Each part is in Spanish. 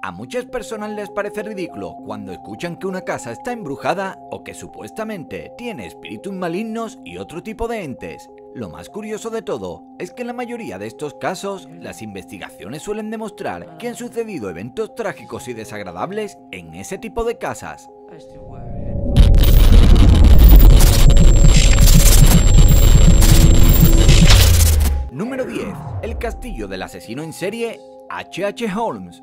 A muchas personas les parece ridículo cuando escuchan que una casa está embrujada o que supuestamente tiene espíritus malignos y otro tipo de entes. Lo más curioso de todo es que en la mayoría de estos casos, las investigaciones suelen demostrar que han sucedido eventos trágicos y desagradables en ese tipo de casas. Número 10. El castillo del asesino en serie H.H. Holmes.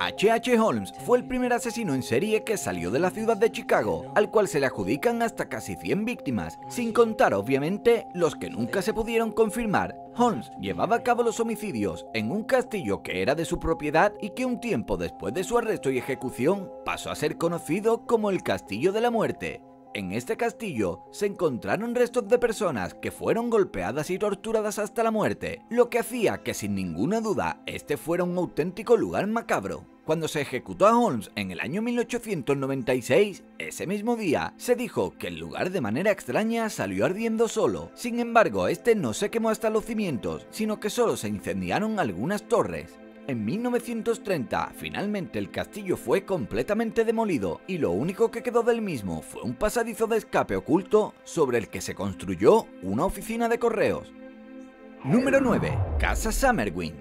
H.H. Holmes fue el primer asesino en serie que salió de la ciudad de Chicago, al cual se le adjudican hasta casi 100 víctimas, sin contar obviamente los que nunca se pudieron confirmar. Holmes llevaba a cabo los homicidios en un castillo que era de su propiedad y que un tiempo después de su arresto y ejecución pasó a ser conocido como el Castillo de la Muerte. En este castillo se encontraron restos de personas que fueron golpeadas y torturadas hasta la muerte, lo que hacía que sin ninguna duda este fuera un auténtico lugar macabro. Cuando se ejecutó a Holmes en el año 1896, ese mismo día, se dijo que el lugar de manera extraña salió ardiendo solo. Sin embargo, este no se quemó hasta los cimientos, sino que solo se incendiaron algunas torres. En 1930, finalmente el castillo fue completamente demolido y lo único que quedó del mismo fue un pasadizo de escape oculto sobre el que se construyó una oficina de correos. Número 9. Casa Summerwing.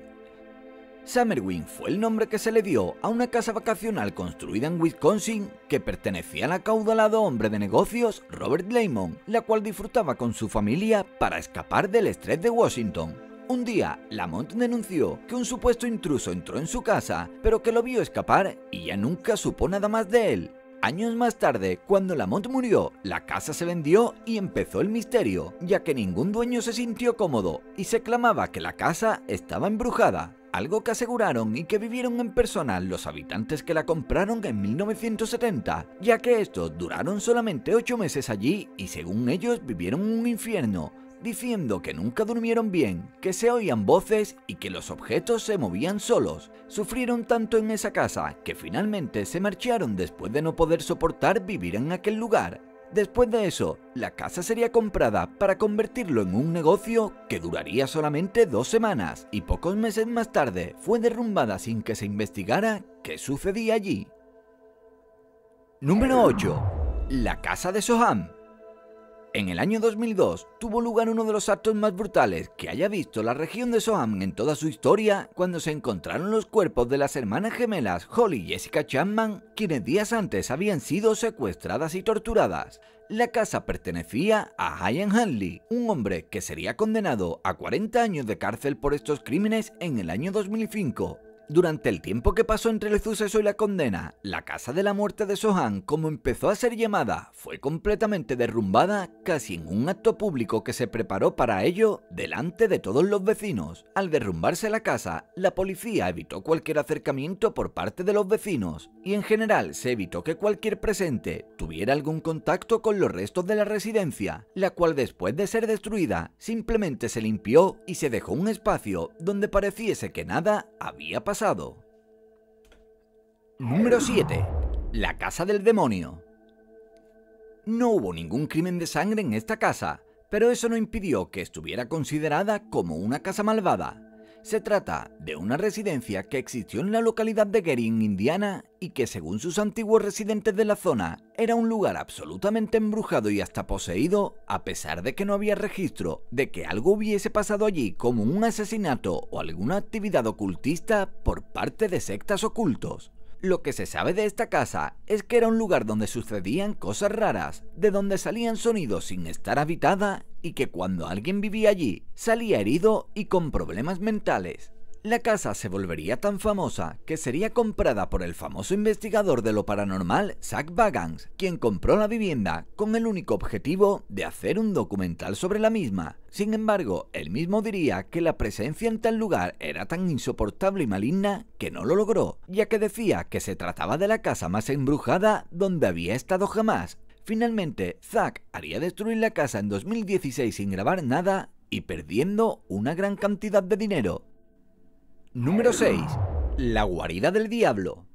Summerwing fue el nombre que se le dio a una casa vacacional construida en Wisconsin que pertenecía al acaudalado hombre de negocios Robert Lamont, la cual disfrutaba con su familia para escapar del estrés de Washington. Un día, Lamont denunció que un supuesto intruso entró en su casa, pero que lo vio escapar y ya nunca supo nada más de él. Años más tarde, cuando Lamont murió, la casa se vendió y empezó el misterio, ya que ningún dueño se sintió cómodo y se clamaba que la casa estaba embrujada, algo que aseguraron y que vivieron en persona los habitantes que la compraron en 1970, ya que estos duraron solamente 8 meses allí y según ellos vivieron un infierno, diciendo que nunca durmieron bien, que se oían voces y que los objetos se movían solos. Sufrieron tanto en esa casa que finalmente se marcharon después de no poder soportar vivir en aquel lugar. Después de eso, la casa sería comprada para convertirlo en un negocio que duraría solamente 2 semanas y pocos meses más tarde fue derrumbada sin que se investigara qué sucedía allí. Número 8. La casa de Soham. En el año 2002 tuvo lugar uno de los actos más brutales que haya visto la región de Soham en toda su historia cuando se encontraron los cuerpos de las hermanas gemelas Holly y Jessica Chapman, quienes días antes habían sido secuestradas y torturadas. La casa pertenecía a Ian Hanley, un hombre que sería condenado a 40 años de cárcel por estos crímenes en el año 2005. Durante el tiempo que pasó entre el suceso y la condena, la casa de la muerte de Soham, como empezó a ser llamada, fue completamente derrumbada casi en un acto público que se preparó para ello delante de todos los vecinos. Al derrumbarse la casa, la policía evitó cualquier acercamiento por parte de los vecinos y en general se evitó que cualquier presente tuviera algún contacto con los restos de la residencia, la cual después de ser destruida simplemente se limpió y se dejó un espacio donde pareciese que nada había pasado. Número 7. La casa del demonio. No hubo ningún crimen de sangre en esta casa, pero eso no impidió que estuviera considerada como una casa malvada. Se trata de una residencia que existió en la localidad de Gary, en Indiana, y que según sus antiguos residentes de la zona, era un lugar absolutamente embrujado y hasta poseído, a pesar de que no había registro de que algo hubiese pasado allí como un asesinato o alguna actividad ocultista por parte de sectas ocultos. Lo que se sabe de esta casa es que era un lugar donde sucedían cosas raras, de donde salían sonidos sin estar habitada y que cuando alguien vivía allí salía herido y con problemas mentales. La casa se volvería tan famosa que sería comprada por el famoso investigador de lo paranormal Zak Bagans, quien compró la vivienda con el único objetivo de hacer un documental sobre la misma. Sin embargo, él mismo diría que la presencia en tal lugar era tan insoportable y maligna que no lo logró, ya que decía que se trataba de la casa más embrujada donde había estado jamás. Finalmente, Zak haría destruir la casa en 2016 sin grabar nada y perdiendo una gran cantidad de dinero. Número 6. La guarida del diablo.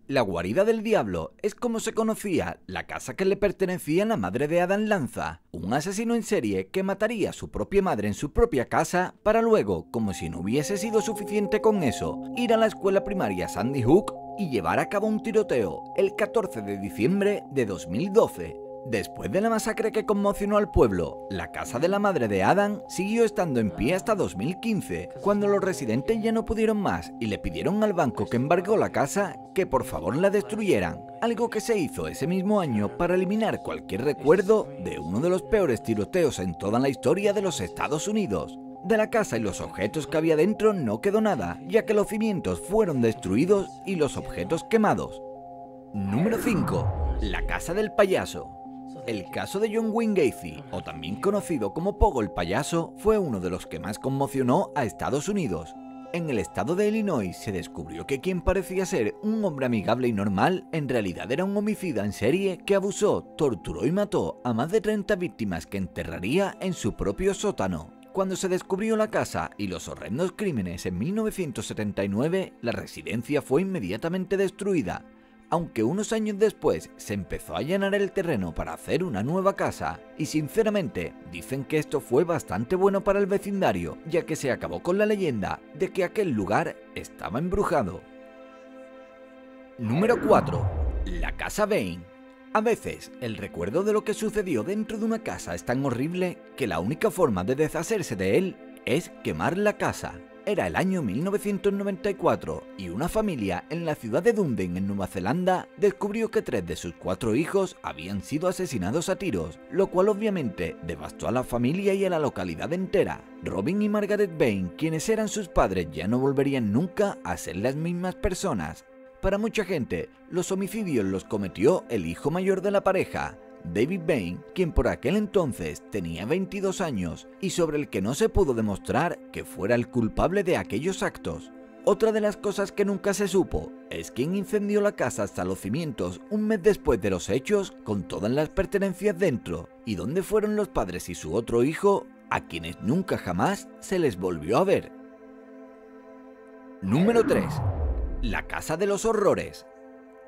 La guarida del diablo es como se conocía la casa que le pertenecía a la madre de Adam Lanza, un asesino en serie que mataría a su propia madre en su propia casa para luego, como si no hubiese sido suficiente con eso, ir a la escuela primaria Sandy Hook y llevar a cabo un tiroteo el 14 de diciembre de 2012. Después de la masacre que conmocionó al pueblo, la casa de la madre de Adam siguió estando en pie hasta 2015, cuando los residentes ya no pudieron más y le pidieron al banco que embargó la casa que por favor la destruyeran, algo que se hizo ese mismo año para eliminar cualquier recuerdo de uno de los peores tiroteos en toda la historia de los Estados Unidos. De la casa y los objetos que había dentro no quedó nada, ya que los cimientos fueron destruidos y los objetos quemados. Número 5. La casa del payaso. El caso de John Wayne Gacy, o también conocido como Pogo el payaso, fue uno de los que más conmocionó a Estados Unidos. En el estado de Illinois se descubrió que quien parecía ser un hombre amigable y normal, en realidad era un homicida en serie que abusó, torturó y mató a más de 30 víctimas que enterraría en su propio sótano. Cuando se descubrió la casa y los horrendos crímenes en 1979, la residencia fue inmediatamente destruida. Aunque unos años después se empezó a allanar el terreno para hacer una nueva casa, y sinceramente dicen que esto fue bastante bueno para el vecindario, ya que se acabó con la leyenda de que aquel lugar estaba embrujado. Número 4. La casa Bain. A veces, el recuerdo de lo que sucedió dentro de una casa es tan horrible que la única forma de deshacerse de él es quemar la casa. Era el año 1994 y una familia en la ciudad de Dunedin, en Nueva Zelanda, descubrió que 3 de sus 4 hijos habían sido asesinados a tiros, lo cual obviamente devastó a la familia y a la localidad entera. Robin y Margaret Bain, quienes eran sus padres, ya no volverían nunca a ser las mismas personas. Para mucha gente, los homicidios los cometió el hijo mayor de la pareja, David Bain, quien por aquel entonces tenía 22 años y sobre el que no se pudo demostrar que fuera el culpable de aquellos actos. Otra de las cosas que nunca se supo es quién incendió la casa hasta los cimientos un mes después de los hechos con todas las pertenencias dentro, y dónde fueron los padres y su otro hijo, a quienes nunca jamás se les volvió a ver. Número 3. La casa de los horrores.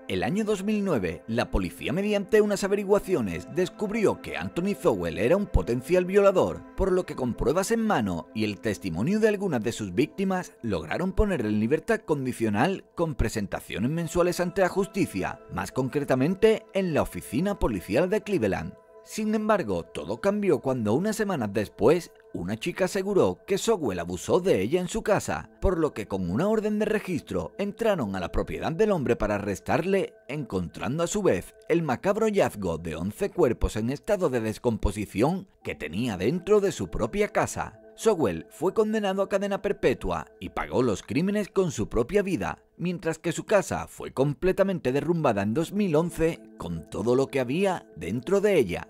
El año 2009, la policía, mediante unas averiguaciones, descubrió que Anthony Zowell era un potencial violador, por lo que con pruebas en mano y el testimonio de algunas de sus víctimas, lograron ponerle en libertad condicional con presentaciones mensuales ante la justicia, más concretamente en la oficina policial de Cleveland. Sin embargo, todo cambió cuando unas semanas después, una chica aseguró que Zowell abusó de ella en su casa, por lo que con una orden de registro entraron a la propiedad del hombre para arrestarle, encontrando a su vez el macabro hallazgo de 11 cuerpos en estado de descomposición que tenía dentro de su propia casa. Zowell fue condenado a cadena perpetua y pagó los crímenes con su propia vida, mientras que su casa fue completamente derrumbada en 2011 con todo lo que había dentro de ella.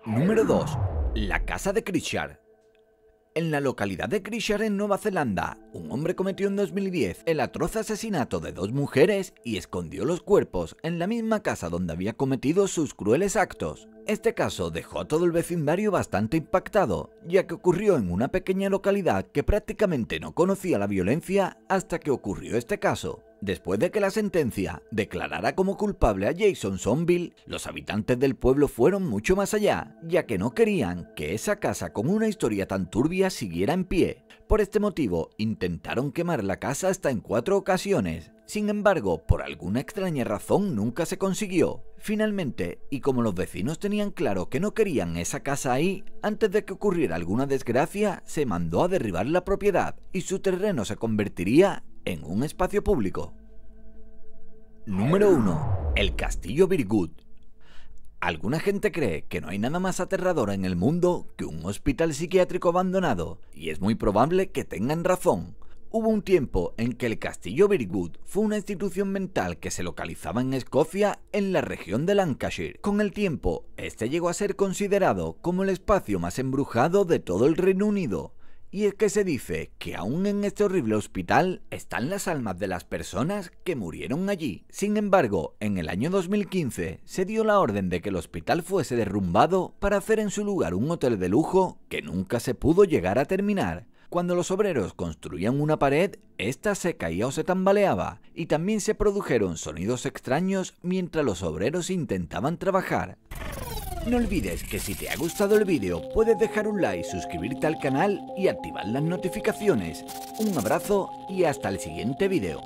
Número 2. La casa de Christchurch. En la localidad de Christchurch, en Nueva Zelanda, un hombre cometió en 2010 el atroz asesinato de 2 mujeres y escondió los cuerpos en la misma casa donde había cometido sus crueles actos. Este caso dejó a todo el vecindario bastante impactado, ya que ocurrió en una pequeña localidad que prácticamente no conocía la violencia hasta que ocurrió este caso. Después de que la sentencia declarara como culpable a Jason Sonville, los habitantes del pueblo fueron mucho más allá, ya que no querían que esa casa con una historia tan turbia siguiera en pie. Por este motivo, intentaron quemar la casa hasta en 4 ocasiones. Sin embargo, por alguna extraña razón nunca se consiguió. Finalmente, y como los vecinos tenían claro que no querían esa casa ahí, antes de que ocurriera alguna desgracia, se mandó a derribar la propiedad y su terreno se convertiría en un espacio público. Número 1. El Castillo Birwood. Alguna gente cree que no hay nada más aterrador en el mundo que un hospital psiquiátrico abandonado, y es muy probable que tengan razón. Hubo un tiempo en que el Castillo Birwood fue una institución mental que se localizaba en Escocia, en la región de Lancashire. Con el tiempo, este llegó a ser considerado como el espacio más embrujado de todo el Reino Unido. Y es que se dice que aún en este horrible hospital están las almas de las personas que murieron allí. Sin embargo, en el año 2015 se dio la orden de que el hospital fuese derrumbado para hacer en su lugar un hotel de lujo que nunca se pudo llegar a terminar. Cuando los obreros construían una pared, ésta se caía o se tambaleaba, y también se produjeron sonidos extraños mientras los obreros intentaban trabajar. No olvides que si te ha gustado el vídeo puedes dejar un like, suscribirte al canal y activar las notificaciones. Un abrazo y hasta el siguiente vídeo.